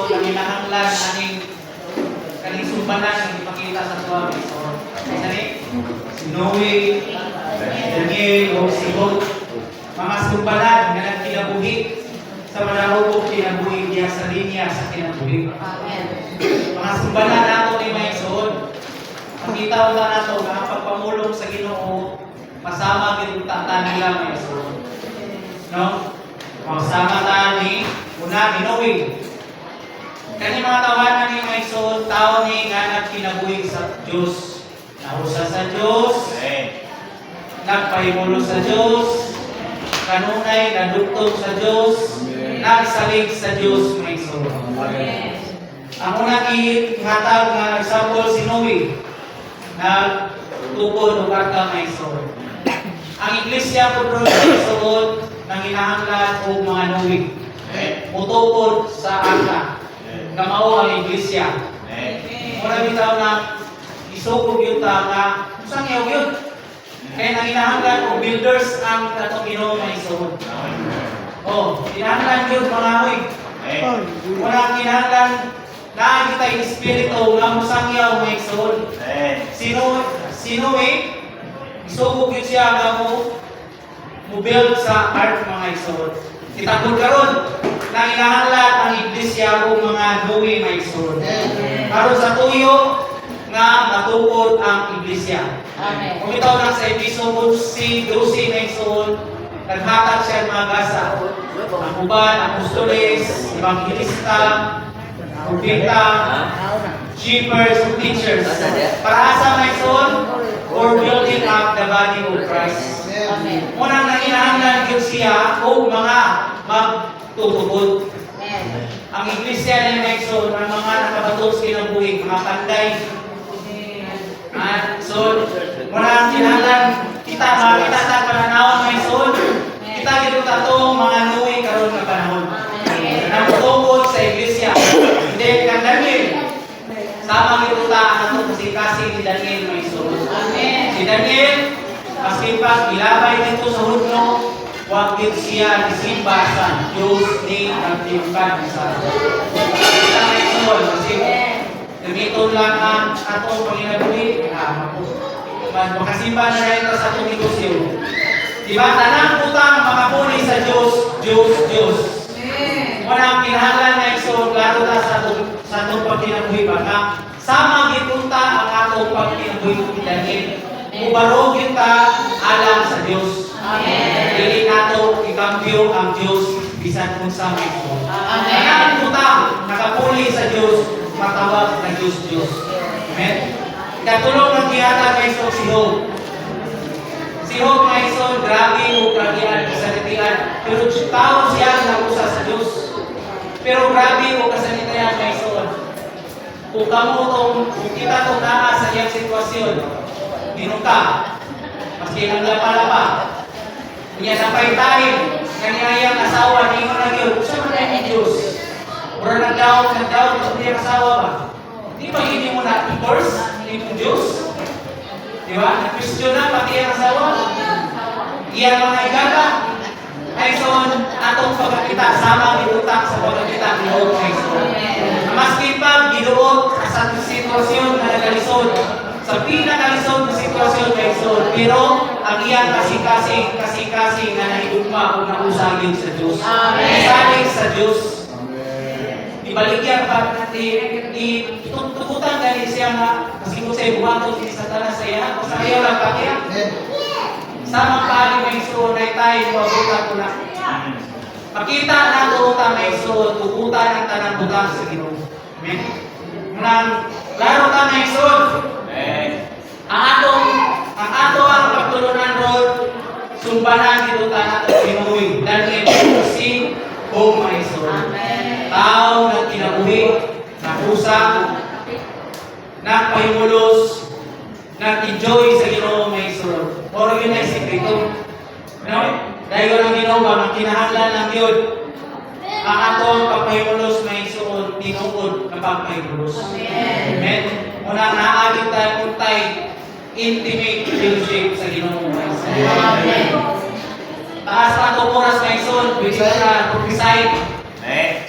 so ang hinahanglan aning kaning sumbanan ang ipakita sa tuwa may so. Isa ni si Noe, Daniel o si Lot. Mga sumbanan nga nagkinabuhi sa manahubog kinabuhi niya sa linya sa kinabuhi. Amen. Mga sumbanan nato ni may so. Pakita wala nato nga ang pagpamulong sa Ginoo pasama gid tatan nila may so. No? Magsama ta ni una Noe. Kani mga tawanan ni may so tao ni nga nagkinabuhi sa Dios. Nausa sa Dios. Nagpahimulo sa Dios. Kanunay nadugtong sa Dios. Nagsalig sa Dios may so. Ang una gihatag nga example si Noe. Nagtukod og arka may so. Ang iglesia po ron may suod nang hinahanglan og mga Noe. Mutukod sa arka. Kamao ang iglesia. Muna bitaw na isukog yung nga usang yaw yun. Kaya nang hinahanglan og builders ang katong Ginoo may suod. Oh, hinahanglan yun mga Noe. Muna hinahanglan na kita yung espiritu nga musangyaw may suod. Sino isugog yun siya nga mo build sa art mga isod. Kitapod karon na hinahanglan ang iglesia o mga Noe may isod. Karon sa tuyo nga matukod ang iglesia. Amen. Kung itaw lang sa episode si 12 may isod, naghatag siya mga gasa. Ang uban, apostoles, evangelista, propeta, shepherds, teachers. Para sa may isod, for building up the body of Christ. Amen. Munang nanginahanglan yun siya o mga magtutubod. Ang iglesia ni Maison, ang mga nakabatos kinabuhi, mga panday. So, munang kinahanglan kita makita sa pananaw Maison, kita gito tatong mga Noe karon nga panahon. Nagtutubod sa iglesia. Hindi kang Daniel. Sama gito ta ang atong kasi ni Daniel Maison. Si Daniel, masipag ilabay dito sa hudno, huwag din siya isimba sa Diyos ni Nagtimpan sa kita na isunod, kasi gamiton lang ang atong panginabuhi, makasimba na rin sa atong negosyo. Diba? Tanang utang makapuli sa Diyos, Diyos, Diyos. Walang kinahanglan na iso, klaro na sa atong pagkinabuhi ba? Sama gipunta ang atong pagkinabuhi ni Daniel. Mubarog kita alam sa Diyos. Amen. Dili nato ikambyo ang Diyos bisan kung sa may so. Amen. Ang utang nakapuli sa Diyos, matawag na Diyos Diyos. Amen. Katulong ng kiyata kay si Job. Si Job may so grabe o kagian kasalitian, pero tao siya nakusa sa Diyos. Pero grabe o kasalitian may so. Kung kita tong naa sa iyang sitwasyon, ginuka, maski nang lapa-lapa. Niya sapay tayo, kaniyayang asawa, ni mo nagyo, siya man ang Diyos. Mura nag-down, kung niya asawa ba? Di ba hindi mo na i-course, hindi mo Diyos? Di ba? Na-question na, pati ang asawa. Iyan mga igala. Ay son, atong pagkakita, sama ginutak sa pagkakita ni Lord Christ. Maski pa, ginuot sa sitwasyon na nagalisod, sa pinakalisod na sitwasyon kay Sol, pero ang iyang kasi-kasi na naigugma o nausagin sa Diyos. Nasalig sa Diyos. Ibaligyan pa natin, tutukutan dahil siya nga, kasi kung sa'yo bumatod sa tanas sa iya, kung sa'yo lang pakya. Samang pali may Sol, na tayo, pabutan ko na. Makita na tukutan may Sol, tukutan ang tanang butang sa Ginoo. Amen? Munang, laro ka may Sol. Ang ato ang pagtulunan ron, sumbanan dito tayo Pinoy. Dahil si Hong Maison. Tao na kinabuhi, nakusa, nagpahimulos, nag-enjoy sa Ginoo Maison. Or yun ay sikreto. Dahil ko ng Ginoo ba, ang kinahanglan ng yun, ang ato ang pagpahimulos Maison, tinuod na pagpahimulos. Amen. Muna naagit tayo untay, intimate relationship sa Ginoo. Amen. Taas pa itong oras na ison, pwede na pag-decide